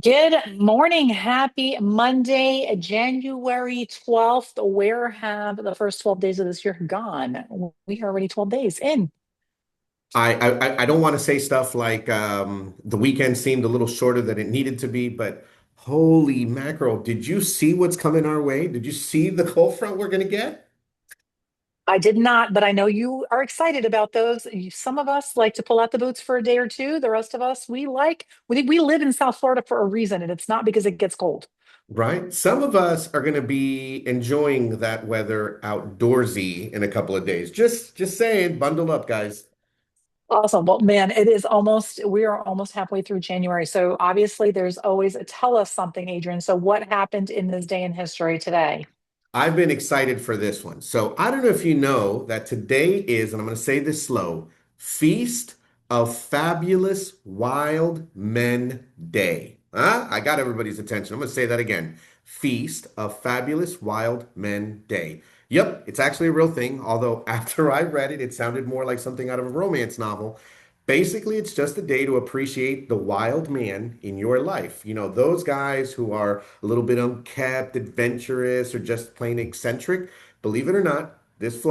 Good morning. Happy Monday, January 12th. Where have the first 12 days of this year gone? We are already 12 days in. I don't want to say stuff like the weekend seemed a little shorter than it needed to be, but holy mackerel, did you see what's coming our way? Did you see the cold front we're going to get? I did not, but I know you are excited about those. Some of us like to pull out the boots for a day or two. The rest of us, we live in South Florida for a reason, and it's not because it gets cold. Right? Some of us are going to be enjoying that weather outdoorsy in a couple of days. Just saying, bundle up, guys. Awesome. Well, man, we are almost halfway through January. So obviously there's always tell us something, Adrian. So what happened in this day in history today? I've been excited for this one. So I don't know if you know that today is, and I'm going to say this slow, Feast of Fabulous Wild Men Day. Huh? I got everybody's attention. I'm going to say that again. Feast of Fabulous Wild Men Day. Yep, it's actually a real thing, although after I read it, it sounded more like something out of a romance novel. Basically, it's just a day to appreciate the wild man in your life. You know, those guys who are a little bit unkept, adventurous, or just plain eccentric. Believe it or not, this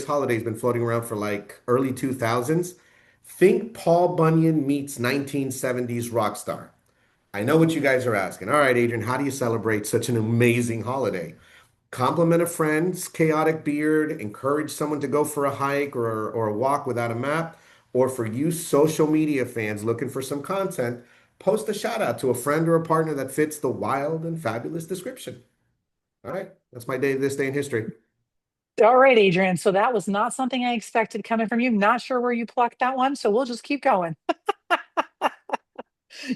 holiday's been floating around for like early 2000s. Think Paul Bunyan meets 1970s rock star. I know what you guys are asking. All right, Adrian, how do you celebrate such an amazing holiday? Compliment a friend's chaotic beard, encourage someone to go for a hike or a walk without a map, or for you social media fans looking for some content, post a shout out to a friend or a partner that fits the wild and fabulous description. All right, that's my day this day in history. All right, Adrian. So that was not something I expected coming from you. Not sure where you plucked that one. So we'll just keep going.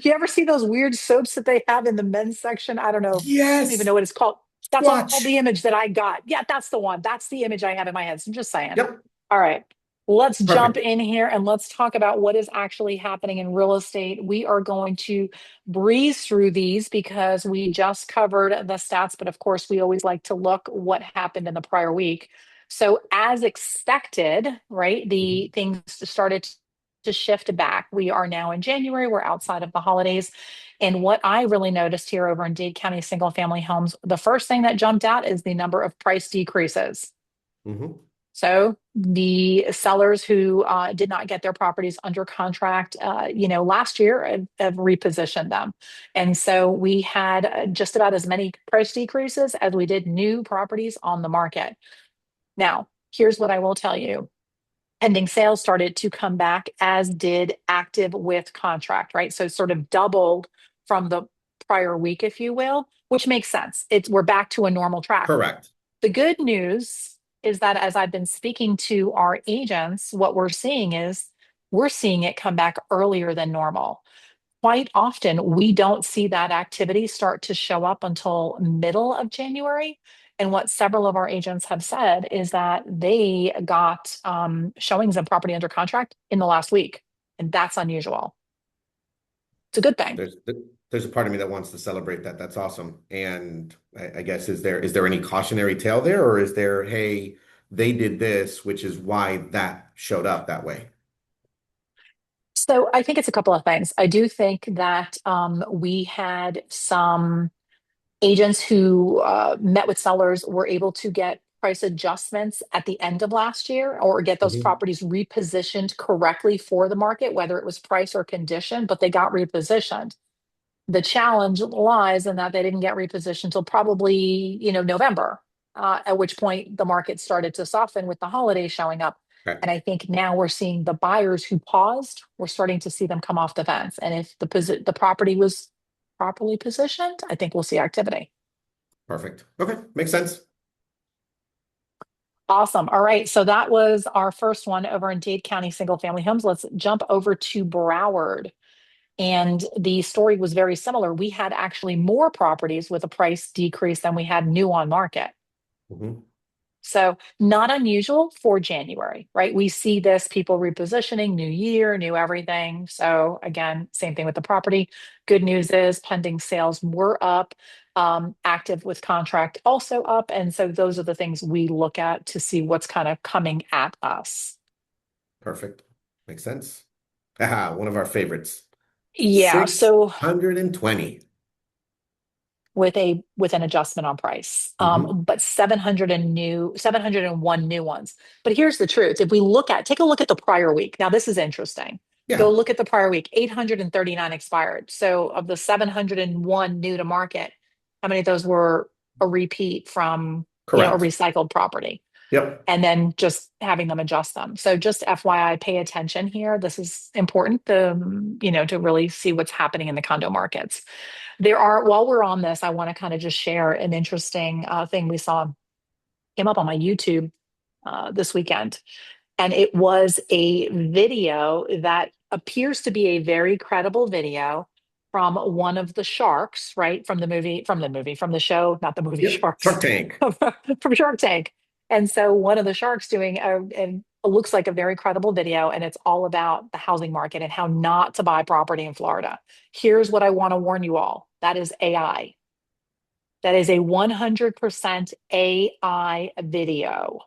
You ever see those weird soaps that they have in the men's section? I don't know. I don't even Yes, know what it's called. That's all Squatch. the image that I got. Yeah, that's the one. That's the image I have in my head. So I'm just saying. Yep, All right. Let's jump perfect. in here and let's talk about what is actually happening in real estate. We are going to breeze through these because we just covered the stats, but of course, we always like to look what happened in the prior week. So, as expected, right, the Mhm. things started to shift back. We are now in January, we're outside of the holidays. And what I really noticed here over in Dade County single family homes, the first thing that jumped out is the number of price decreases. Mhm. So the sellers who did not get their properties under contract, last year have repositioned them, and so we had just about as many price decreases as we did new properties on the market. Now, here's what I will tell you: pending sales started to come back, as did active with contract. Right, so sort of doubled from the prior week, if you will, which makes sense. We're back to a normal track. Correct. The good news is that as I've been speaking to our agents, what we're seeing it come back earlier than normal. Quite often, we don't see that activity start to show up until middle of January. And what several of our agents have said is that they got showings of property under contract in the last week. And that's unusual. It's a good thing. There's there's a part of me that wants to celebrate that. That's awesome. And I guess is there any cautionary tale there, or is there, hey, they did this, which is why that showed up that way? So I think it's a couple of things. I do think that we had some agents who met with sellers were able to get price adjustments at the end of last year or get those Mhm. properties repositioned correctly for the market, whether it was price or condition, but they got repositioned. The challenge lies in that they didn't get repositioned until probably, November, at which point the market started to soften with the holidays showing up. Okay, And I think now we're seeing the buyers who paused, we're starting to see them come off the fence. And if the property was properly positioned, I think we'll see activity. perfect. Okay, makes sense. Awesome. All right. So that was our first one over in Dade County single family homes. Let's jump over to Broward. And the story was very similar. We had actually more properties with a price decrease than we had new on market. Mhm. So, not unusual for January, right? We see this people repositioning, new year, new everything. So, again, same thing with the property. Good news is pending sales were up, active with contract also up. And so, those are the things we look at to see what's kind of coming at us. Perfect. Makes sense. One of our favorites. Yeah. So, 620. with an adjustment on price. Hmm. But 701 new ones. But here's the truth. If we take a look at the prior week. Now this is interesting. Go Yeah, look at the prior week. 839 expired. So of the 701 new to market, how many of those were a repeat from, a correct. recycled property? Yep. And then just having them adjust them. So just FYI, pay attention here. This is important to really see what's happening in the condo markets. While we're on this, I want to kind of just share an interesting thing we saw came up on my YouTube this weekend. And it was a video that appears to be a very credible video from one of the sharks, right? From the show, not the movie Yep. Sharks, Shark Tank. from Shark Tank. And so one of the sharks doing it looks like a very credible video, and it's all about the housing market and how not to buy property in Florida. Here's what I want to warn you all. That is AI. That is a 100% AI video.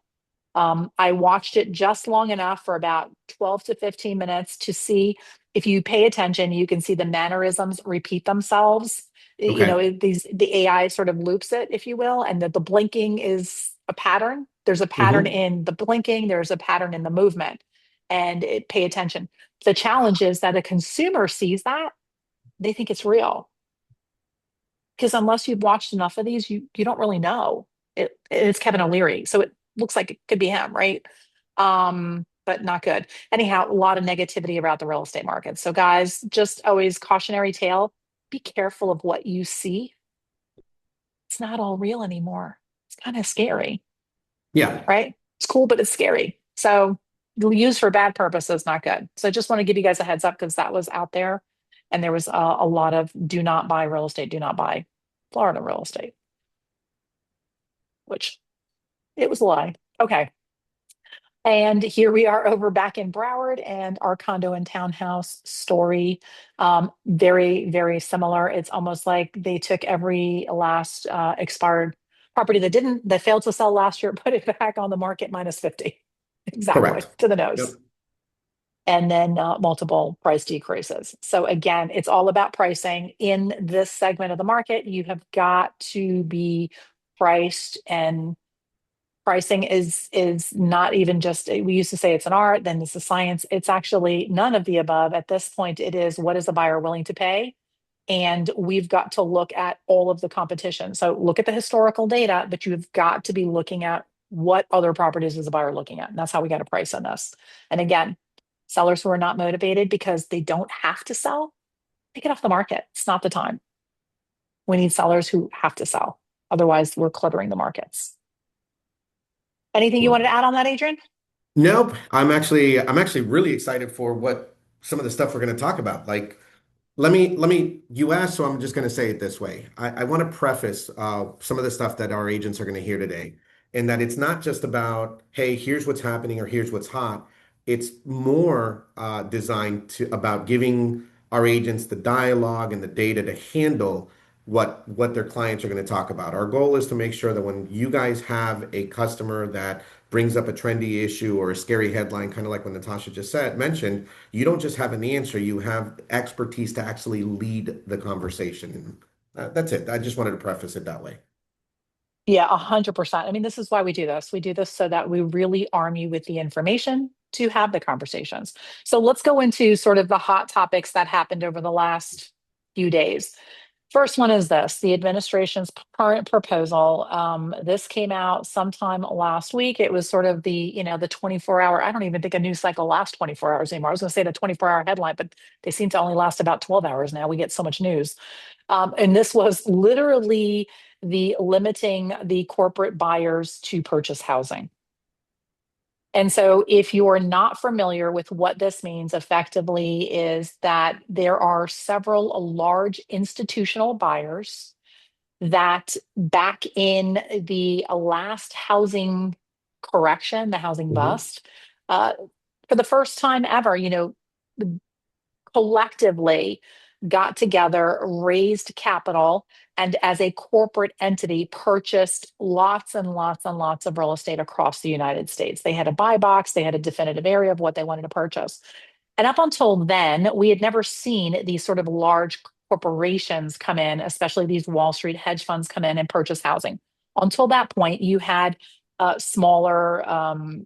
I watched it just long enough for about 12 to 15 minutes to see if you pay attention, you can see the mannerisms repeat themselves. Okay. The AI sort of loops it, if you will, and that the blinking is a pattern. There's a pattern Hmm. in the blinking, there's a pattern in the movement, and pay attention. The challenge is that a consumer sees that, they think it's real because unless you've watched enough of these, you don't really know. It's Kevin O'Leary, so it looks like it could be him, right? But not good. Anyhow, a lot of negativity about the real estate market. So, guys, just always cautionary tale: be careful of what you see. It's not all real anymore. It's kind of scary, Yeah. right? It's cool, but it's scary. So, used for bad purposes, not good. So, I just want to give you guys a heads up because that was out there, and there was a lot of do not buy real estate, do not buy Florida real estate, which it was a lie. Okay. And here we are over back in Broward and our condo and townhouse story. Very, very similar. It's almost like they took every last expired property that failed to sell last year, put it back on the market minus 50. Exactly, Correct. to the Yep. nose. And then multiple price decreases. So again, it's all about pricing. In this segment of the market, you have got to be priced, and pricing is not even just, we used to say it's an art, then it's a science. It's actually none of the above. At this point, it is what is the buyer willing to pay? And we've got to look at all of the competition. So look at the historical data, but you've got to be looking at what other properties is the buyer looking at. And that's how we got a price on this. And again, sellers who are not motivated because they don't have to sell, take it off the market. It's not the time. We need sellers who have to sell. Otherwise, we're cluttering the markets. Anything you wanted to add on that, Adrian? Nope. I'm actually really excited for what some of the stuff we're going to talk about. Like, you asked, so I'm just going to say it this way. I want to preface some of the stuff that our agents are going to hear today, and that it's not just about, hey, here's what's happening or here's what's hot. It's more designed to about giving our agents the dialogue and the data to handle what their clients are going to talk about. Our goal is to make sure that when you guys have a customer that brings up a trendy issue or a scary headline, kind of like what Natascha just mentioned, you don't just have an answer, you have expertise to actually lead the conversation. And that's it. I just wanted to preface it that way. Yeah, 100%. I mean, this is why we do this. We do this so that we really arm you with the information to have the conversations. So let's go into sort of the hot topics that happened over the last few days. First one is this, the administration's current proposal. This came out sometime last week. It was sort of the 24-hour, I don't even think a news cycle lasts 24 hours anymore. I was going to say the 24-hour headline, but they seem to only last about 12 hours now. We get so much news. And this was literally the limiting the corporate buyers to purchase housing. And so, if you're not familiar with what this means, effectively is that there are several large institutional buyers that back in the last housing correction, the housing Hmm. bust, uh, for the first time ever, collectively got together, raised capital, and as a corporate entity, purchased lots and lots and lots of real estate across the United States. They had a buy box, they had a definitive area of what they wanted to purchase. And up until then, we had never seen these sort of large corporations come in, especially these Wall Street hedge funds come in and purchase housing. Until that point, you had smaller,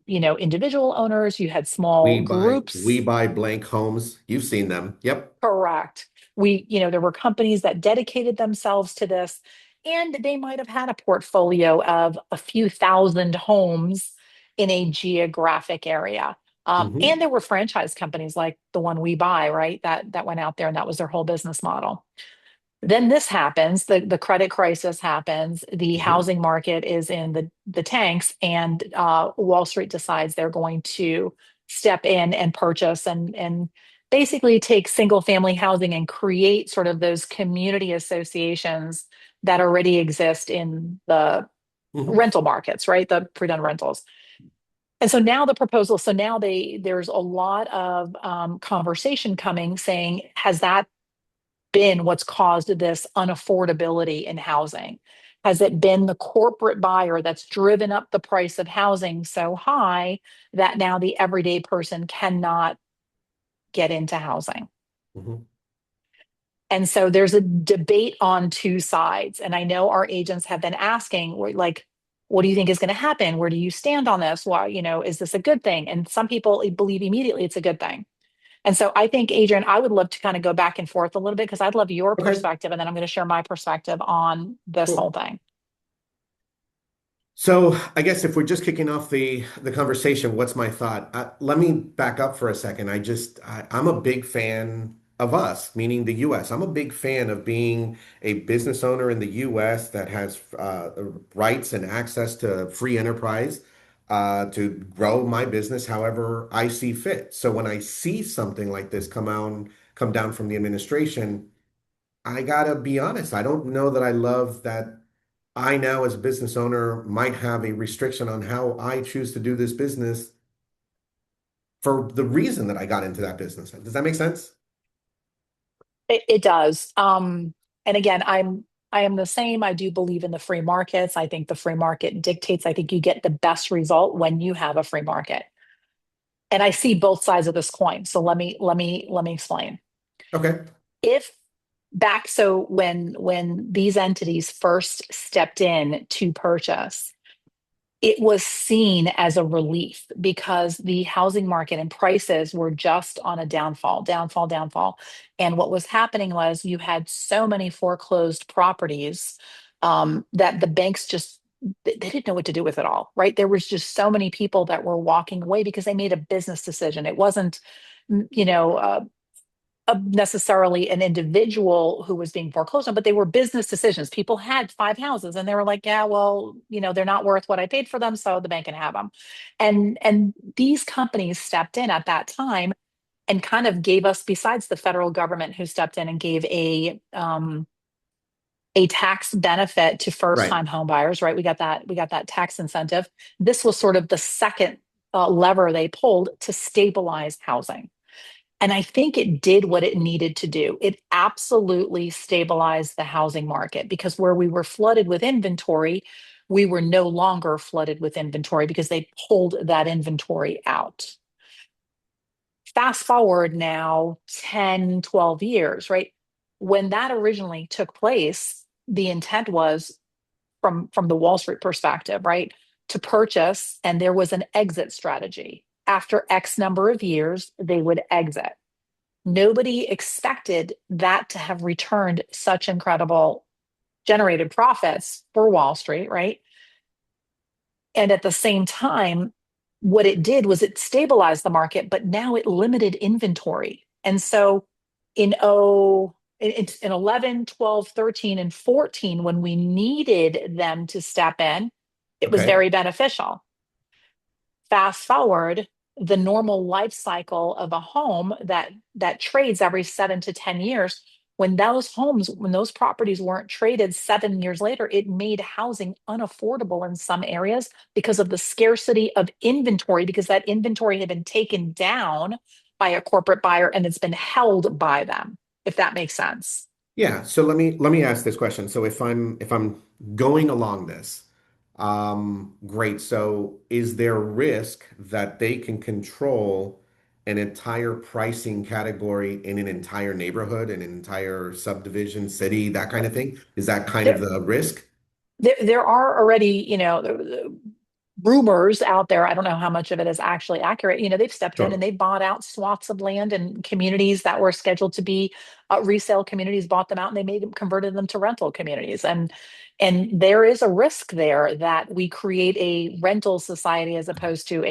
individual owners, you had small We groups. buy blank homes. You've seen them. Yep. Correct. There were companies that dedicated themselves to this, and they might have had a portfolio of a few thousand homes in a geographic area. And Hmm. there were franchise companies like the one we buy, right? That went out there and that was their whole business model. Then this happens, the credit crisis happens, the Hmm. housing market is in the tanks, and Wall Street decides they're going to step in and purchase and basically take single family housing and create sort of those community associations that already exist in the Hmm. rental markets, right? The pre-done rentals. And so now there's a lot of conversation coming saying, has that been what's caused this unaffordability in housing? Has it been the corporate buyer that's driven up the price of housing so high that now the everyday person cannot get into housing? Hmm. And so there's a debate on two sides. And I know our agents have been asking, like, what do you think is going to happen? Where do you stand on this? Why, is this a good thing? And some people believe immediately it's a good thing. And so I think, Adrian, I would love to kind of go back and forth a little bit because I'd love your Okay, perspective. And then I'm going to share my perspective on this whole cool. thing. So I guess if we're just kicking off the conversation, what's my thought? Let me back up for a second. I'm a big fan of us, meaning the U.S. I'm a big fan of being a business owner in the U.S. that has rights and access to free enterprise to grow my business however I see fit. So when I see something like this come down from the administration, I gotta be honest. I don't know that I love that I now, as a business owner, might have a restriction on how I choose to do this business for the reason that I got into that business. Does that make sense? It does. And again, I am the same. I do believe in the free markets. I think the free market dictates. I think you get the best result when you have a free market. And I see both sides of this coin. So let me explain. Okay. If back so when these entities first stepped in to purchase, it was seen as a relief because the housing market and prices were just on a downfall. And what was happening was you had so many foreclosed properties that the banks just they didn't know what to do with it all, right? There was just so many people that were walking away because they made a business decision. It wasn't, necessarily an individual who was being foreclosed on, but they were business decisions. People had five houses and they were like, yeah, well, they're not worth what I paid for them, so the bank can have them. And these companies stepped in at that time and kind of gave us, besides the federal government who stepped in and gave a tax benefit to first Right. time home buyers, right? We got that tax incentive. This was sort of the second lever they pulled to stabilize housing. And I think it did what it needed to do. It absolutely stabilized the housing market because where we were flooded with inventory, we were no longer flooded with inventory because they pulled that inventory out. Fast forward now 10, 12 years, right? When that originally took place, the intent was from the Wall Street perspective, right? To purchase, and there was an exit strategy. After X number of years, they would exit. Nobody expected that to have returned such incredible generated profits for Wall Street, right? And at the same time, what it did was it stabilized the market, but now it limited inventory. And so in 11, 12, 13, and 14, when we needed them to step in, it was Okay. very beneficial. Fast forward, the normal life cycle of a home that trades every 7 to 10 years, when those properties weren't traded 7 years later, it made housing unaffordable in some areas because of the scarcity of inventory, because that inventory had been taken down by a corporate buyer and it's been held by them, if that makes sense. Yeah. So let me ask this question. So if I'm going along this, great. So is there risk that they can control an entire pricing category in an entire neighborhood, an entire subdivision, city, that kind of thing? Is that kind of There, the risk? there are already, rumors out there. I don't know how much of it is actually accurate. They've stepped in and Sure. they bought out swaths of land and communities that were scheduled to be resale communities, bought them out and they made them, converted them to rental communities. And there is a risk there that we create a rental society as opposed to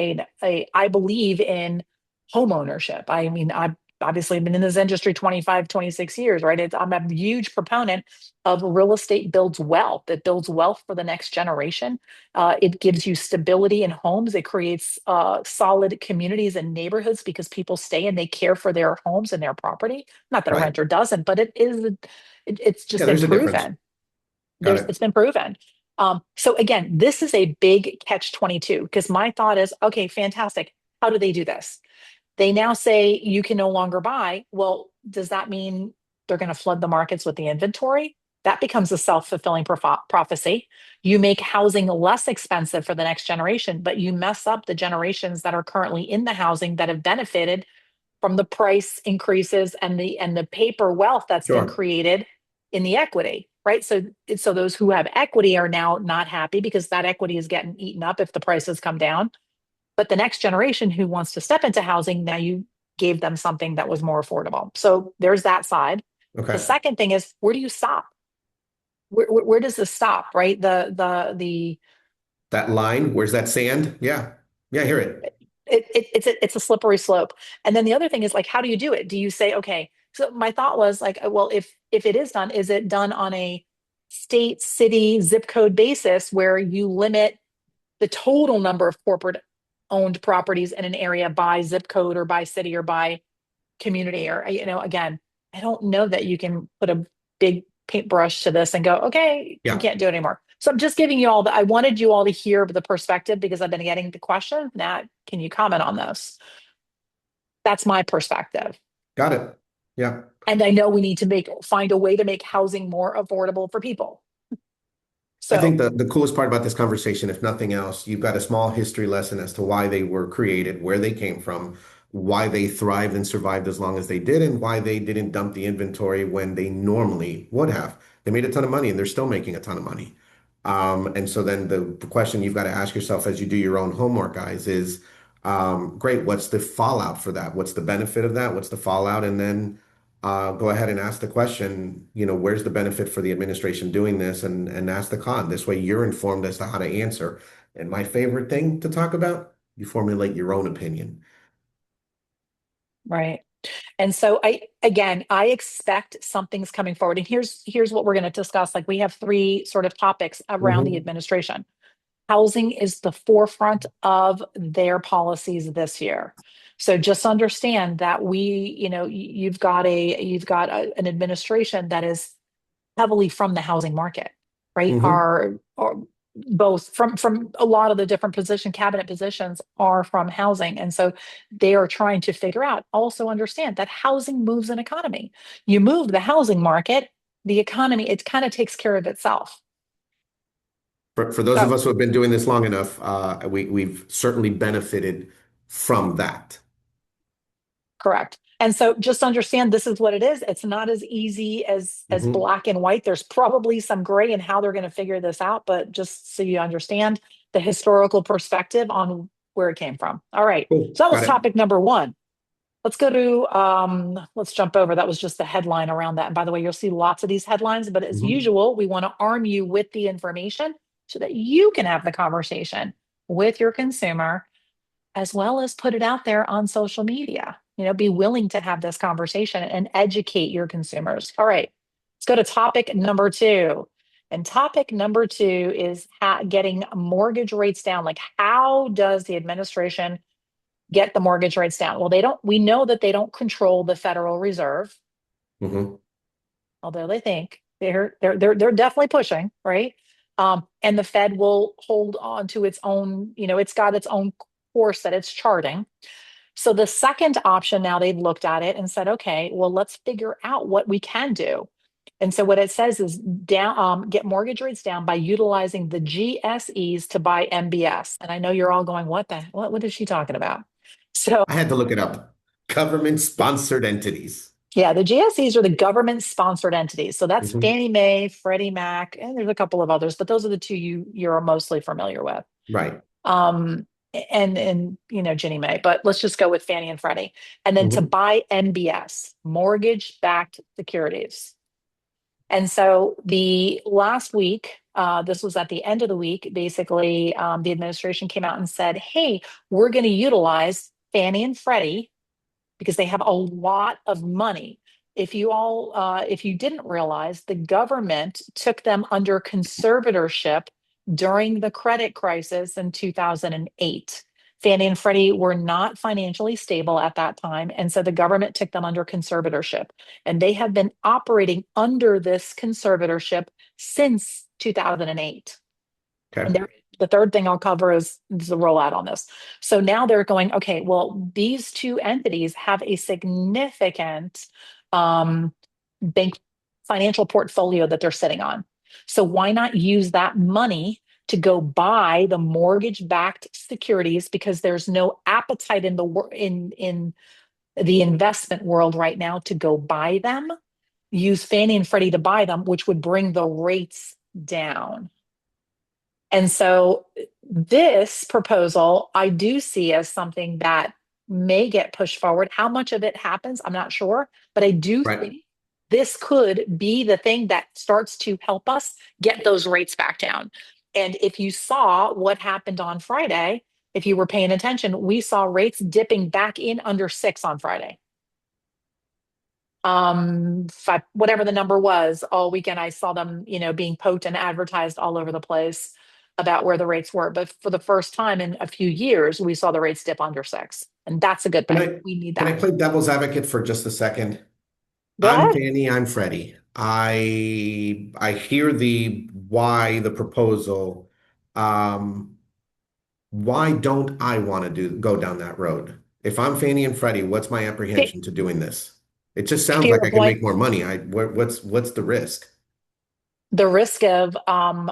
I believe in home ownership. I mean, I've obviously been in this industry 25, 26 years, right? I'm a huge proponent of real estate builds wealth. It builds wealth for the next generation. It gives you stability in homes. It creates solid communities and neighborhoods because people stay and they care for their homes and their property. Not that a Right. renter doesn't, but it's Yeah, just been there's a difference. proven. Got It's it. been proven. So again, this is a big catch 22 because my thought is, okay, fantastic. How do they do this? They now say you can no longer buy. Well, does that mean they're going to flood the markets with the inventory? That becomes a self-fulfilling prophecy. You make housing less expensive for the next generation, but you mess up the generations that are currently in the housing that have benefited from the price increases and the paper wealth that's been Sure. created in the equity, right? So those who have equity are now not happy because that equity is getting eaten up if the prices come down. But the next generation who wants to step into housing, now you gave them something that was more affordable. So there's that side. The Okay. second thing is, where do you stop? Where does this stop? Right? The That line, where's that sand? Yeah. Yeah, I hear it. it's a slippery slope. And then the other thing is like, how do you do it? Do you say, okay? So my thought was like, well, if it is done, is it done on a state, city, zip code basis where you limit the total number of corporate owned properties in an area by zip code or by city or by community? Or again, I don't know that you can put a big paintbrush to this and go, okay, you Yeah. can't do it anymore. So I'm just giving you all I wanted you all to hear the perspective because I've been getting the question. Nat, can you comment on this? That's my perspective. Got it. Yeah. And I know we need to find a way to make housing more affordable for people. I think So the coolest part about this conversation, if nothing else, you've got a small history lesson as to why they were created, where they came from, why they thrived and survived as long as they did, and why they didn't dump the inventory when they normally would have. They made a ton of money and they're still making a ton of money. And so then the question you've got to ask yourself as you do your own homework, guys, is great, what's the fallout for that? What's the benefit of that? What's the fallout? And then go ahead and ask the question, where's the benefit for the administration doing this and ask the con. This way you're informed as to how to answer. And my favorite thing to talk about, you formulate your own opinion. right. And so I expect something's coming forward. And here's what we're going to discuss. Like we have three sort of topics around the Hmm. administration. Housing is the forefront of their policies this year. So just understand that you've got an administration that is heavily from the housing market, right? Hmm. Are both from a lot of the different cabinet positions are from housing. And so they are trying to figure out, also understand that housing moves an economy. You move the housing market, the economy, it kind of takes care of itself. For those of So us who have been doing this long enough, we've certainly benefited from that. correct. And so just understand this is what it is. It's not as easy as Hmm. black and white. There's probably some gray in how they're going to figure this out, but just so you understand the historical perspective on where it came from. All right. Cool. So that was Got it. topic number one. Let's go to let's jump over. That was just the headline around that. And by the way, you'll see lots of these headlines, but as Hmm. usual, we want to arm you with the information so that you can have the conversation with your consumer as well as put it out there on social media. Be willing to have this conversation and educate your consumers. All right, let's go to topic number two. And topic number two is getting mortgage rates down. Like, how does the administration get the mortgage rates down? Well, we know that they don't control the Federal Reserve, Hmm. although they think they're definitely pushing, right? And the Fed will hold on to its own, it's got its own course that it's charting. So the second option now they've looked at it and said, okay, well, let's figure out what we can do. And so what it says is get mortgage rates down by utilizing the GSEs to buy MBS. And I know you're all going, what is she talking about? So I had to look it up. Government sponsored entities. Yeah, the GSEs are the government sponsored entities. So that's Mhm. Fannie Mae, Freddie Mac, and there's a couple of others, but those are the two you're mostly familiar with. Right. Um, and Ginnie Mae, but let's just go with Fannie and Freddie. And then to Mhm. buy MBS, mortgage-backed securities. And so the last week, this was at the end of the week, basically, the administration came out and said, hey, we're going to utilize Fannie and Freddie because they have a lot of money. If you didn't realize, the government took them under conservatorship during the credit crisis in 2008. Fannie and Freddie were not financially stable at that time, and so the government took them under conservatorship. And they have been operating under this conservatorship since 2008. And Okay. the third thing I'll cover is the rollout on this. So now they're going, okay, well, these two entities have a significant um, bank financial portfolio that they're sitting on. So why not use that money to go buy the mortgage-backed securities because there's no appetite in the investment world right now to go buy them. Use Fannie and Freddie to buy them, which would bring the rates down. And so this proposal I do see as something that may get pushed forward. How much of it happens, I'm not sure, but I do Right. think this could be the thing that starts to help us get those rates back down. And if you saw what happened on Friday, if you were paying attention, we saw rates dipping back in under 6 on Friday. Five, whatever the number was, all weekend I saw them, being poked and advertised all over the place about where the rates were. But for the first time in a few years, we saw the rates dip under 6. And that's a good Can thing. I We need can I that. play devil's advocate for just a second? Go I'm ahead. Fannie, I'm Freddie. I hear the proposal. Um, why don't I want to go down that road? If I'm Fannie and Freddie, what's my Fe- apprehension to doing this? It just sounds Fear like I of can what? make more money. What's the risk? The risk of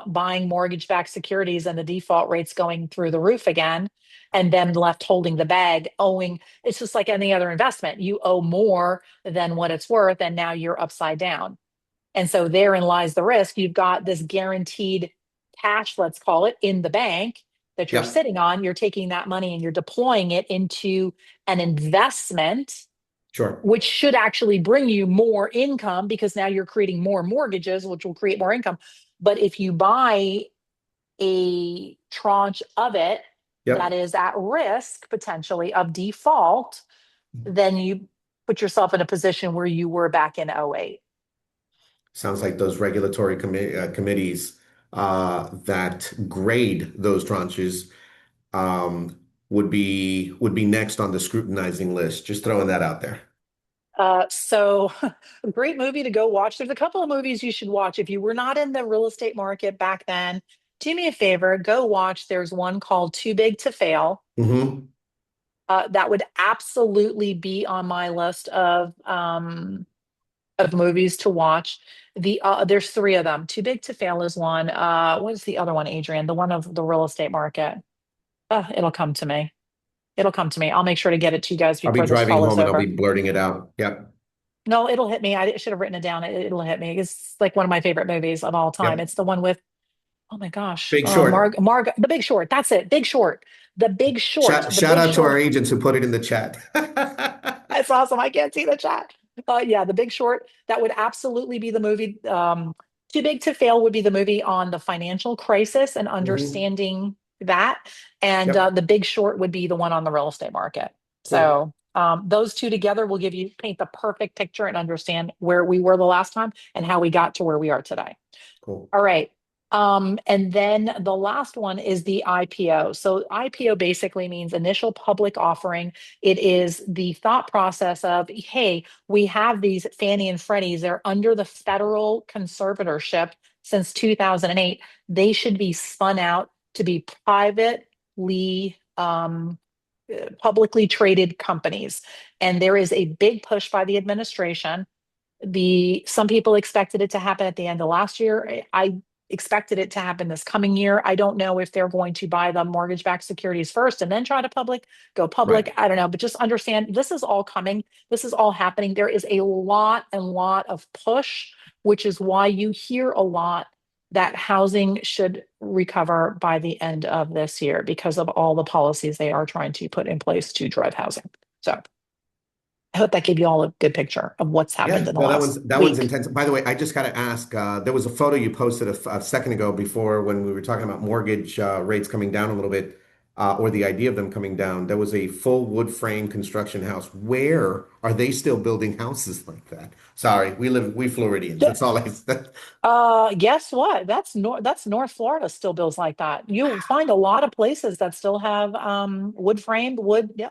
buying mortgage-backed securities and the default rates going through the roof again, and then left holding the bag, owing. It's just like any other investment. You owe more than what it's worth, and now you're upside down. And so therein lies the risk. You've got this guaranteed cash, let's call it, in the bank that you're Yep, sitting on. You're taking that money and you're deploying it into an investment, sure. which should actually bring you more income because now you're creating more mortgages, which will create more income. But if you buy a tranche of it that Yep. is at risk potentially of default, then you put yourself in a position where you were back in '08. Sounds like those regulatory committees that grade those tranches would be next on the scrutinizing list. Just throwing that out there. So a great movie to go watch. There's a couple of movies you should watch. If you were not in the real estate market back then, do me a favor, go watch. There's one called Too Big to Fail. Hmm. That would absolutely be on my list of movies to watch. There's three of them. Too Big to Fail is one. What is the other one, Adrian? The one of the real estate market. It'll come to me. It'll come to me. I'll make sure to get it to you guys I'll be before this driving call is home and I'll be over. blurting it out. Yep. No, it'll hit me. I should have written it down. It'll hit me. It's like one of my favorite movies of all time. Yep. It's the one with, oh my gosh, Big Short. The Big Short. That's it. Big Short. The Big Short. The Shout Big out to our Short. agents who put it in the chat. That's awesome. I can't see the chat. Yeah, The Big Short. That would absolutely be the movie. Too Big to Fail would be the movie on the financial crisis and Hmm. understanding that. And Yep. The Big Short would be the one on the real estate market. Cool. So those two together will paint the perfect picture and understand where we were the last time and how we got to where we are today. Cool. All right. And then the last one is the IPO. So IPO basically means initial public offering. It is the thought process of, hey, we have these Fannie and Freddies. They're under the federal conservatorship since 2008. They should be spun out to be publicly traded companies. And there is a big push by the administration. Some people expected it to happen at the end of last year. I expected it to happen this coming year. I don't know if they're going to buy the mortgage-backed securities first and then try to go Right. public. I don't know, but just understand this is all coming. This is all happening. There is a lot and lot of push, which is why you hear a lot that housing should recover by the end of this year because of all the policies they are trying to put in place to drive housing. So I hope that gave you all a good picture of what's happened Yeah, in the no, last that one's week. intense. By the way, I just got to ask. There was a photo you posted a second ago before when we were talking about mortgage rates coming down a little bit, or the idea of them coming down. There was a full wood frame construction house. Where are they still building houses like that? Sorry, we Floridians. That's all I. Guess what? That's North Florida still builds like that. You'll find a lot of places that still have wood framed wood. Yeah.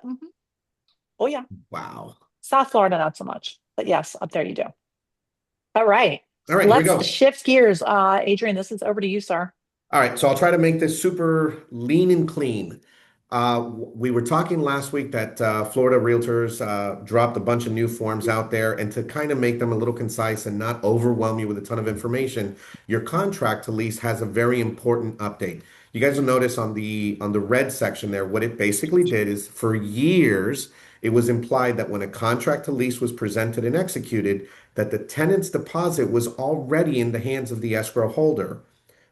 Oh yeah. Wow. South Florida, not so much. But yes, up there you do. All right. All right, here we Let's go. shift gears. Adrian, this is over to you, sir. All right, so I'll try to make this super lean and clean. We were talking last week that Florida realtors dropped a bunch of new forms out there, and to kind of make them a little concise and not overwhelm you with a ton of information, your contract to lease has a very important update. You guys will notice on the red section there, what it basically did is for years, it was implied that when a contract to lease was presented and executed, that the tenant's deposit was already in the hands of the escrow holder.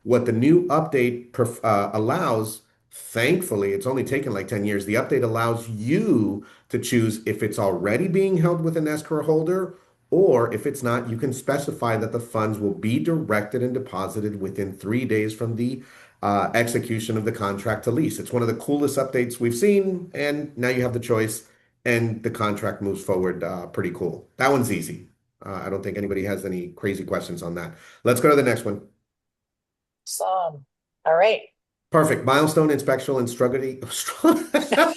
What the new update allows, thankfully, it's only taken like 10 years. The update allows you to choose if it's already being held with an escrow holder, or if it's not, you can specify that the funds will be directed and deposited within 3 days from the execution of the contract to lease. It's one of the coolest updates we've seen, and now you have the choice, and the contract moves forward pretty cool. That one's easy. I don't think anybody has any crazy questions on that. Let's go to the next one. Awesome. All right. Perfect. Milestone inspectional and struggling.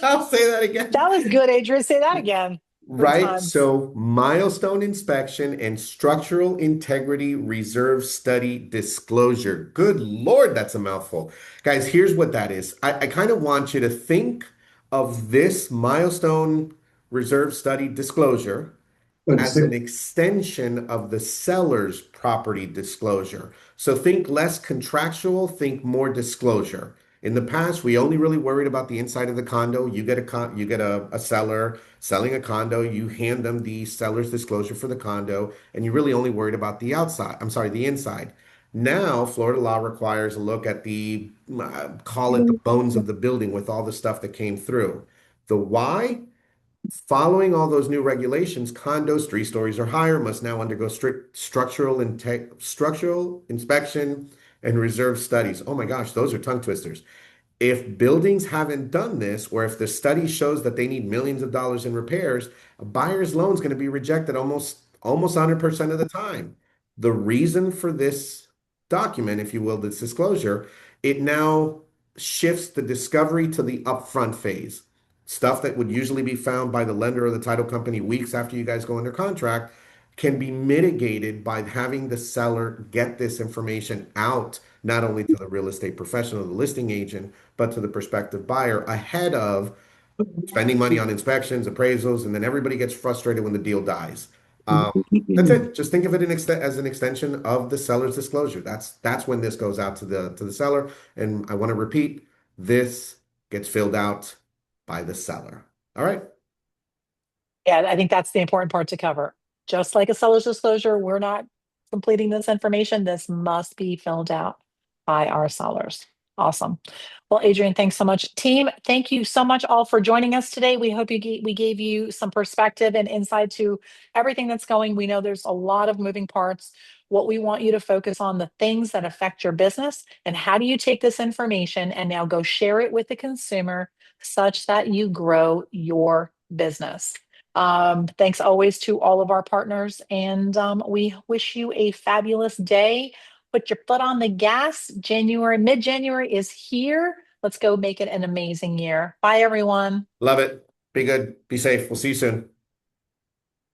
I'll say that again. That was good, Adrian. Say that again. Three Right. times. So, milestone inspection and structural integrity reserve study disclosure. Good Lord, that's a mouthful. Guys, here's what that is. I kind of want you to think of this milestone reserve study disclosure as an extension of the seller's property disclosure. So think less contractual, think more disclosure. In the past, we only really worried about the inside of the condo. You get a seller selling a condo, you hand them the seller's disclosure for the condo, and you really only worried about the outside. I'm sorry, the inside. Now, Florida law requires a look at the call it the bones of the building with all the stuff that came through. The why? Following all those new regulations, condos 3 stories or higher must now undergo strict structural inspection and reserve studies. Oh my gosh, those are tongue twisters. If buildings haven't done this, or if the study shows that they need millions of dollars in repairs, a buyer's loan is going to be rejected almost 100% of the time. The reason for this document, if you will, this disclosure, it now shifts the discovery to the upfront phase. Stuff that would usually be found by the lender or the title company weeks after you guys go under contract can be mitigated by having the seller get this information out, not only to the real estate professional, the listing agent, but to the prospective buyer ahead of spending money on inspections, appraisals, and then everybody gets frustrated when the deal dies. Um, that's it. Just think of it as an extension of the seller's disclosure. That's when this goes out to the seller. And I want to repeat, this gets filled out by the seller. All right. Yeah, I think that's the important part to cover. Just like a seller's disclosure, we're not completing this information. This must be filled out by our sellers. Awesome. Well, Adrian, thanks so much. Team, thank you so much all for joining us today. We hope we gave you some perspective and insight to everything that's going. We know there's a lot of moving parts. What we want you to focus on the things that affect your business and how do you take this information and now go share it with the consumer such that you grow your business. Thanks always to all of our partners, and we wish you a fabulous day. Put your foot on the gas. Mid-January is here. Let's go make it an amazing year. Bye, everyone. Love it. Be good. Be safe. We'll see you soon.